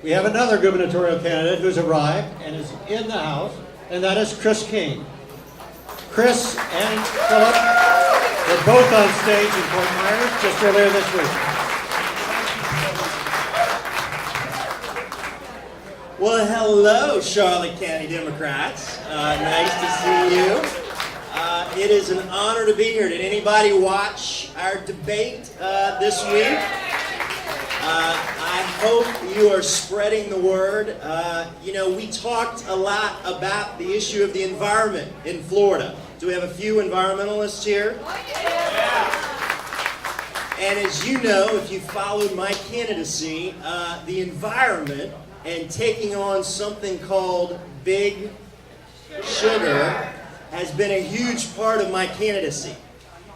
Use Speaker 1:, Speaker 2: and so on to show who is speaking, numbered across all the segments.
Speaker 1: We have another gubernatorial candidate who's arrived and is in the House, and that is Chris King. Chris and Philip were both on stage in Fort Myers just earlier this week.
Speaker 2: Well, hello, Charlotte County Democrats. Nice to see you. It is an honor to be here. Did anybody watch our debate this week? I hope you are spreading the word. We talked a lot about the issue of the environment in Florida. Do we have a few environmentalists here? And as you know, if you followed my candidacy, the environment and taking on something called Big Sugar has been a huge part of my candidacy.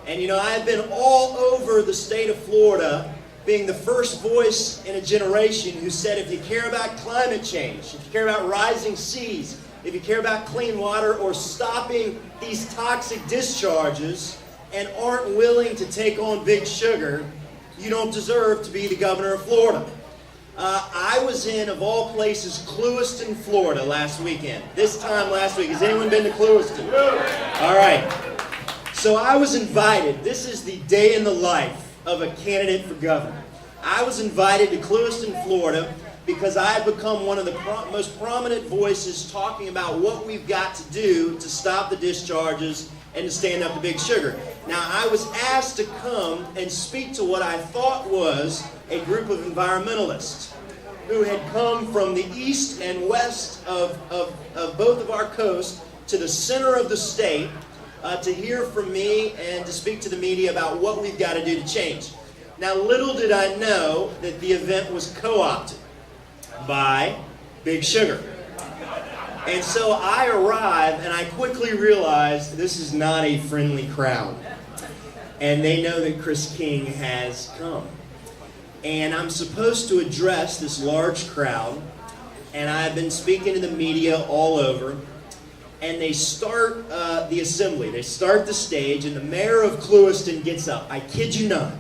Speaker 2: And I've been all over the state of Florida being the first voice in a generation who said if you care about climate change, if you care about rising seas, if you care about clean water or stopping these toxic discharges and aren't willing to take on Big Sugar, you don't deserve to be the governor of Florida. I was in, of all places, Clewiston, Florida last weekend. This time last week. Has anyone been to Clewiston? All right. So I was invited. This is the day in the life of a candidate for governor. I was invited to Clewiston, Florida, because I have become one of the most prominent voices talking about what we've got to do to stop the discharges and to stand up to Big Sugar. Now, I was asked to come and speak to what I thought was a group of environmentalists who had come from the east and west of both of our coasts to the center of the state to hear from me and to speak to the media about what we've got to do to change. Now, little did I know that the event was co-opted by Big Sugar. And so I arrive and I quickly realize this is not a friendly crowd. And they know that Chris King has come. And I'm supposed to address this large crowd. And I've been speaking to the media all over. And they start the assembly. They start the stage and the mayor of Clewiston gets up. I kid you not.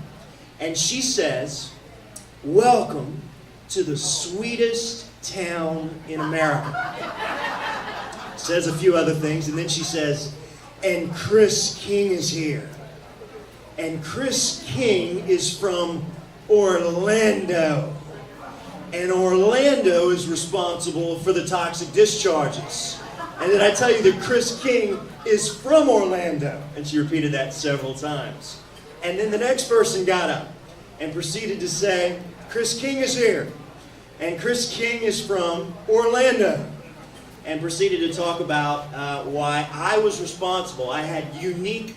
Speaker 2: And she says, "Welcome to the sweetest town in America." Says a few other things, and then she says, "And Chris King is here. And Chris King is from Orlando. And Orlando is responsible for the toxic discharges. And then I tell you that Chris King is from Orlando." And she repeated that several times. And then the next person got up and proceeded to say, "Chris King is here. And Chris King is from Orlando." And proceeded to talk about why I was responsible. I had unique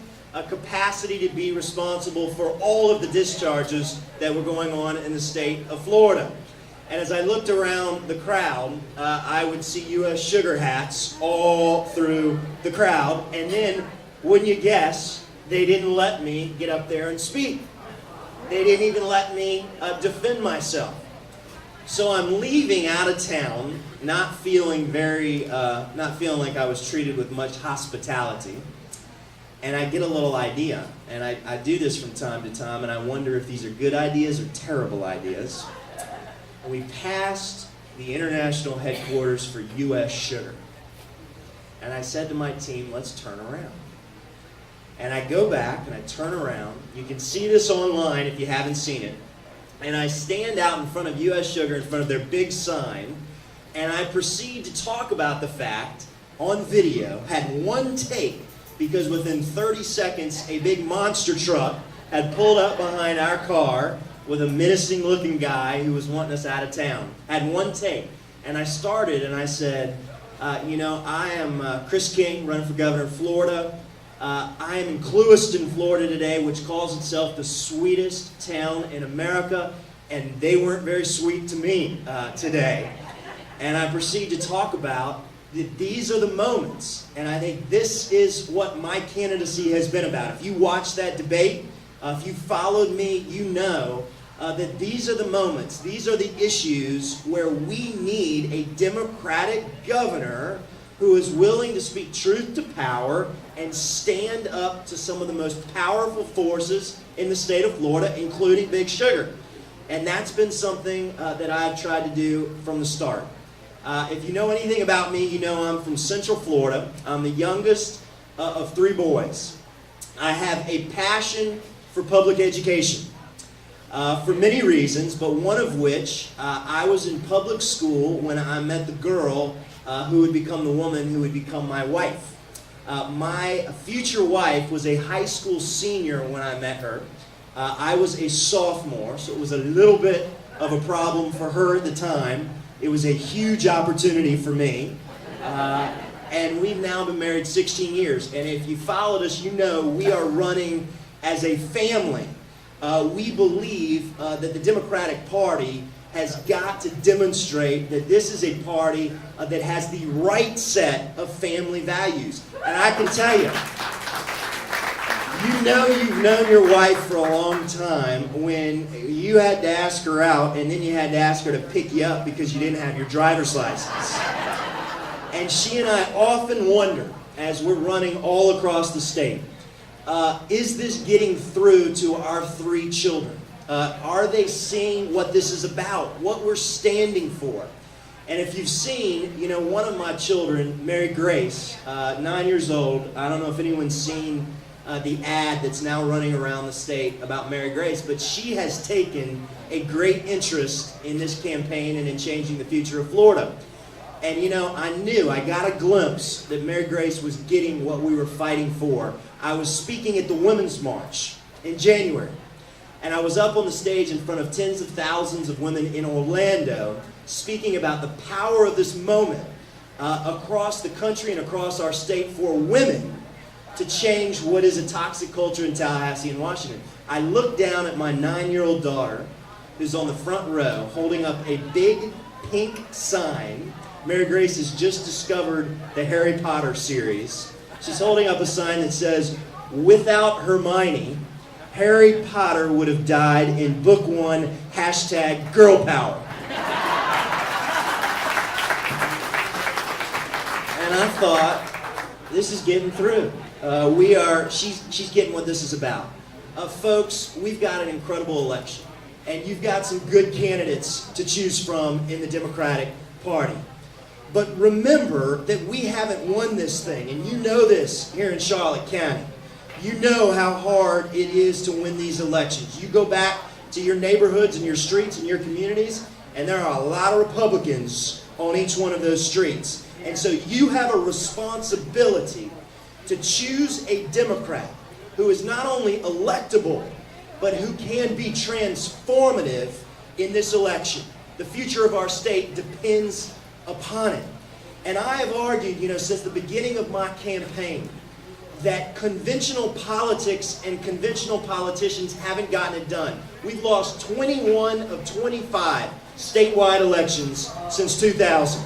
Speaker 2: capacity to be responsible for all of the discharges that were going on in the state of Florida. And as I looked around the crowd, I would see U.S. Sugar hats all through the crowd. And then, wouldn't you guess, they didn't let me get up there and speak. They didn't even let me defend myself. So I'm leaving out of town, not feeling like I was treated with much hospitality. And I get a little idea. And I do this from time to time, and I wonder if these are good ideas or terrible ideas. And we passed the international headquarters for U.S. Sugar. And I said to my team, let's turn around. And I go back and I turn around. You can see this online if you haven't seen it. And I stand out in front of U.S. Sugar, in front of their big sign, and I proceed to talk about the fact, on video, had one take, because within 30 seconds, a big monster truck had pulled up behind our car with a menacing-looking guy who was wanting us out of town. Had one take. And I started and I said, I am Chris King, running for governor of Florida. I am in Clewiston, Florida today, which calls itself the sweetest town in America, and they weren't very sweet to me today. And I proceed to talk about that these are the moments, and I think this is what my candidacy has been about. If you watched that debate, if you followed me, you know that these are the moments, these are the issues where we need a Democratic governor who is willing to speak truth to power and stand up to some of the most powerful forces in the state of Florida, including Big Sugar. And that's been something that I've tried to do from the start. If you know anything about me, you know I'm from Central Florida. I'm the youngest of 3 boys. I have a passion for public education for many reasons, but one of which I was in public school when I met the girl who would become the woman who would become my wife. My future wife was a high school senior when I met her. I was a sophomore, so it was a little bit of a problem for her at the time. It was a huge opportunity for me. And we've now been married 16 years. And if you followed us, you know we are running as a family. We believe that the Democratic Party has got to demonstrate that this is a party that has the right set of family values. And I can tell you, you know you've known your wife for a long time when you had to ask her out and then you had to ask her to pick you up because you didn't have your driver's license. And she and I often wonder, as we're running all across the state, is this getting through to our 3 children? Are they seeing what this is about, what we're standing for? And if you've seen, you know, one of my children, Mary Grace, 9 years old, I don't know if anyone's seen the ad that's now running around the state about Mary Grace, but she has taken a great interest in this campaign and in changing the future of Florida. And you know, I got a glimpse that Mary Grace was getting what we were fighting for. I was speaking at the Women's March in January, and I was up on the stage in front of tens of thousands of women in Orlando speaking about the power of this moment across the country and across our state for women to change what is a toxic culture in Tallahassee and Washington. I looked down at my 9-year-old daughter, who's on the front row, holding up a big pink sign. Mary Grace has just discovered the Harry Potter series. She's holding up a sign that says, "Without Hermione, Harry Potter would have died in book 1, #girl power." And I thought, this is getting through. She's getting what this is about. Folks, we've got an incredible election, and you've got some good candidates to choose from in the Democratic Party. But remember that we haven't won this thing, and you know this here in Charlotte County. You know how hard it is to win these elections. You go back to your neighborhoods and your streets and your communities, and there are a lot of Republicans on each one of those streets. And so you have a responsibility to choose a Democrat who is not only electable, but who can be transformative in this election. The future of our state depends upon it. And I have argued, you know, since the beginning of my campaign, that conventional politics and conventional politicians haven't gotten it done. We've lost 21 of 25 statewide elections since 2000.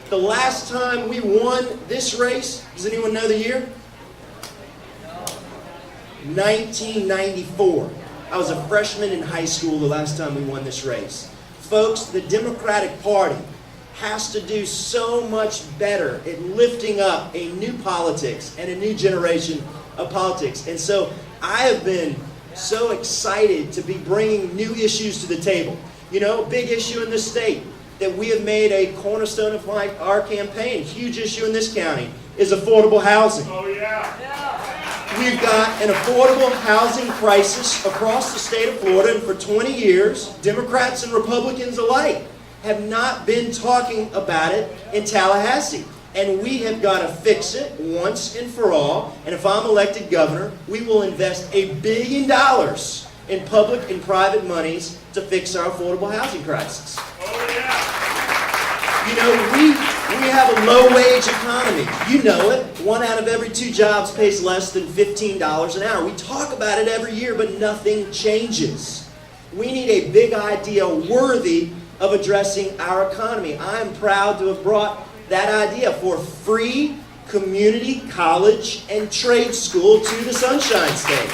Speaker 2: The last time we won this race, does anyone know the year? 1994. I was a freshman in high school the last time we won this race. Folks, the Democratic Party has to do so much better at lifting up a new politics and a new generation of politics. And so I have been so excited to be bringing new issues to the table. You know, big issue in this state that we have made a cornerstone of our campaign, huge issue in this county, is affordable housing.
Speaker 3: Oh, yeah.
Speaker 2: We've got an affordable housing crisis across the state of Florida, and for 20 years, Democrats and Republicans alike have not been talking about it in Tallahassee. And we have got to fix it once and for all. And if I'm elected governor, we will invest $1 billion in public and private monies to fix our affordable housing crisis.
Speaker 3: Oh, yeah.
Speaker 2: You know, we have a low-wage economy. You know it. 1 out of every 2 jobs pays less than $15 an hour. We talk about it every year, but nothing changes. We need a big idea worthy of addressing our economy. I am proud to have brought that idea for free community college and trade school to the Sunshine State.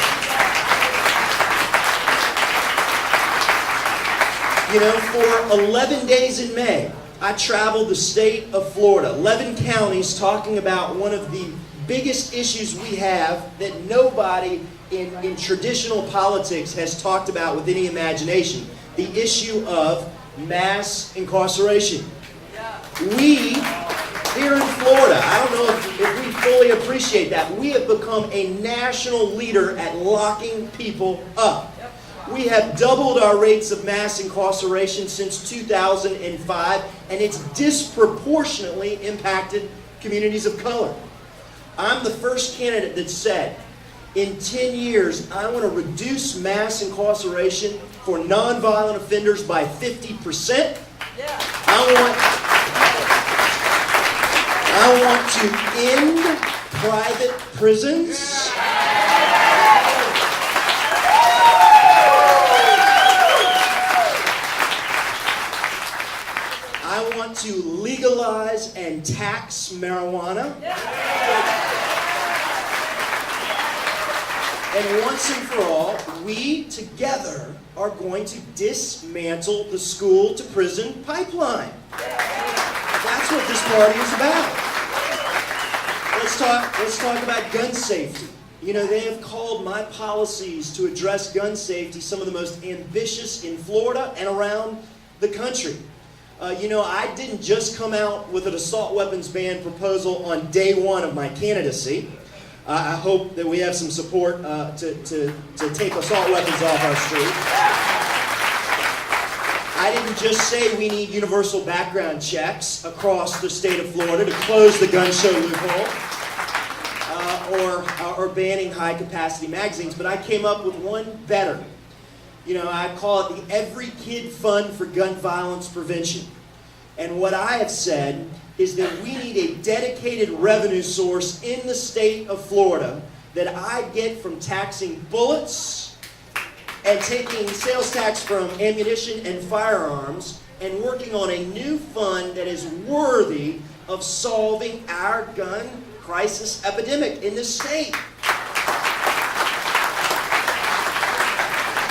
Speaker 2: You know, for 11 days in May, I traveled the state of Florida, 11 counties, talking about one of the biggest issues we have that nobody in traditional politics has talked about with any imagination. the issue of mass incarceration. We, here in Florida, I don't know if we fully appreciate that, we have become a national leader at locking people up. We have doubled our rates of mass incarceration since 2005, and it's disproportionately impacted communities of color. I'm the first candidate that said, in 10 years, I want to reduce mass incarceration for nonviolent offenders by 50%. I want to end private prisons. I want to legalize and tax marijuana. And once and for all, we together are going to dismantle the school to prison pipeline. That's what this party is about. Let's talk about gun safety. You know, they have called my policies to address gun safety some of the most ambitious in Florida and around the country. You know, I didn't just come out with an assault weapons ban proposal on day one of my candidacy. I hope that we have some support to take assault weapons off our streets. I didn't just say we need universal background checks across the state of Florida to close the gun show loophole or banning high-capacity magazines, but I came up with one better. You know, I call it the Every Kid Fund for Gun Violence Prevention. And what I have said is that we need a dedicated revenue source in the state of Florida that I get from taxing bullets and taking sales tax from ammunition and firearms and working on a new fund that is worthy of solving our gun crisis epidemic in this state.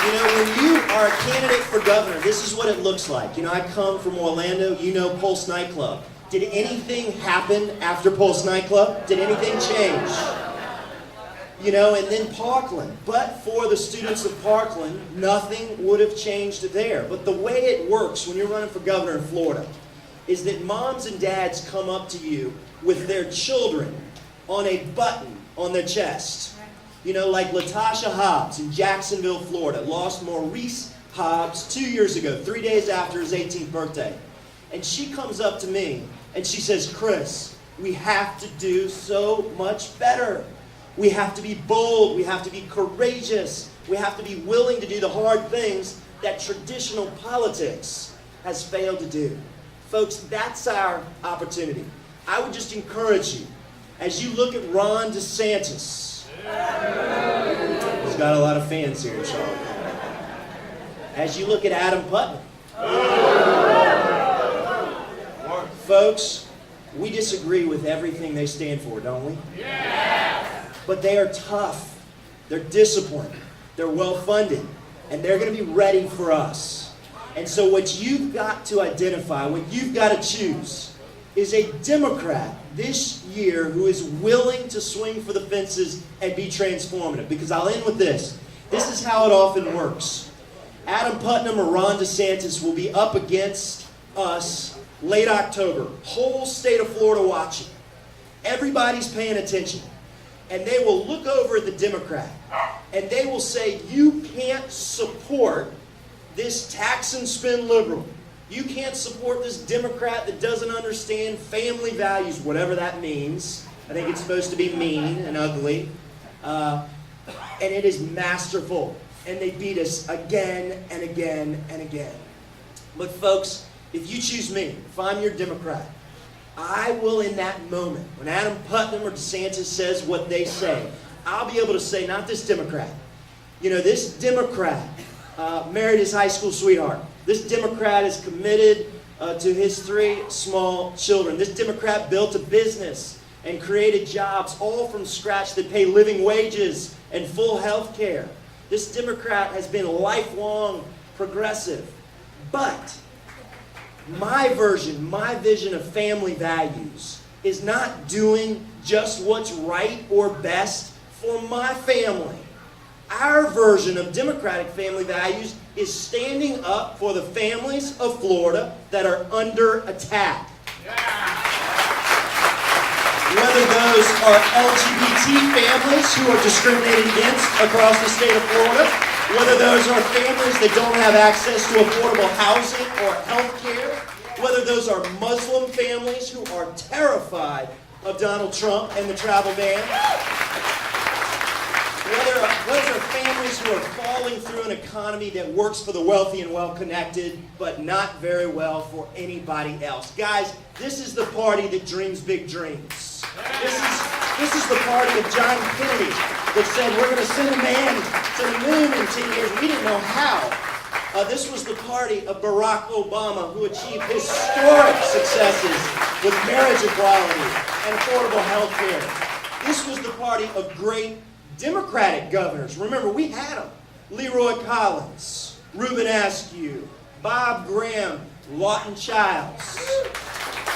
Speaker 2: You know, when you are a candidate for governor, this is what it looks like. You know, I come from Orlando, you know Pulse nightclub. Did anything happen after Pulse nightclub? Did anything change? You know, and then Parkland. But for the students of Parkland, nothing would have changed there. But the way it works when you're running for governor in Florida is that moms and dads come up to you with their children on a button on their chest. You know, like Latasha Hobbs in Jacksonville, Florida, lost Maurice Hobbs 2 years ago, 3 days after his 18th birthday. And she comes up to me and she says, Chris, we have to do so much better. We have to be bold. We have to be courageous. We have to be willing to do the hard things that traditional politics has failed to do. Folks, that's our opportunity. I would just encourage you, as you look at Ron DeSantis, he's got a lot of fans here in Charlotte. As you look at Adam Putnam, folks, we disagree with everything they stand for, don't we? Yeah. But they are tough, they're disciplined, they're well-funded, and they're going to be ready for us. And so what you've got to identify, what you've got to choose, is a Democrat this year who is willing to swing for the fences and be transformative. Because I'll end with this. This is how it often works. Adam Putnam or Ron DeSantis will be up against us late October. Whole state of Florida watching. Everybody's paying attention. And they will look over at the Democrat and they will say, you can't support this tax and spend liberal. You can't support this Democrat that doesn't understand family values, whatever that means. I think it's supposed to be mean and ugly. And it is masterful. And they beat us again and again and again. But folks, if you choose me, if I'm your Democrat, I will in that moment, when Adam Putnam or DeSantis says what they say, I'll be able to say, not this Democrat. You know, this Democrat married his high school sweetheart. This Democrat is committed to his 3 small children. This Democrat built a business and created jobs all from scratch that pay living wages and full health care. This Democrat has been lifelong progressive. But my version, my vision of family values is not doing just what's right or best for my family. Our version of democratic family values is standing up for the families of Florida that are under attack. Whether those are LGBT families who are discriminated against across the state of Florida, whether those are families that don't have access to affordable housing or health care, whether those are Muslim families who are terrified of Donald Trump and the travel ban, whether those are families who are falling through an economy that works for the wealthy and well-connected, but not very well for anybody else. Guys, this is the party that dreams big dreams. This is the party of John Kennedy that said we're going to send a man to the moon in 10 years. We didn't know how. This was the party of Barack Obama, who achieved historic successes with marriage equality and affordable health care. This was the party of great Democratic governors. Remember, we had them. Leroy Collins, Reuben Askew, Bob Graham, Lawton Childs,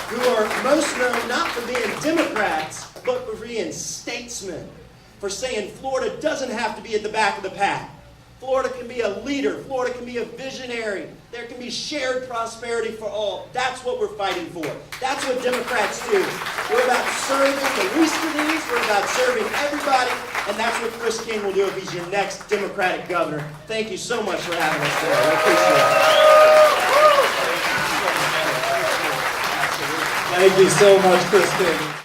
Speaker 2: who are most known not for being Democrats, but for being statesmen, for saying Florida doesn't have to be at the back of the pack. Florida can be a leader. Florida can be a visionary. There can be shared prosperity for all. That's what we're fighting for. That's what Democrats do. We're about serving the least of these. We're about serving everybody. And that's what Chris King will do if he's your next Democratic governor. Thank you so much for having us today. I appreciate it.
Speaker 3: Thank you so much, Chris King.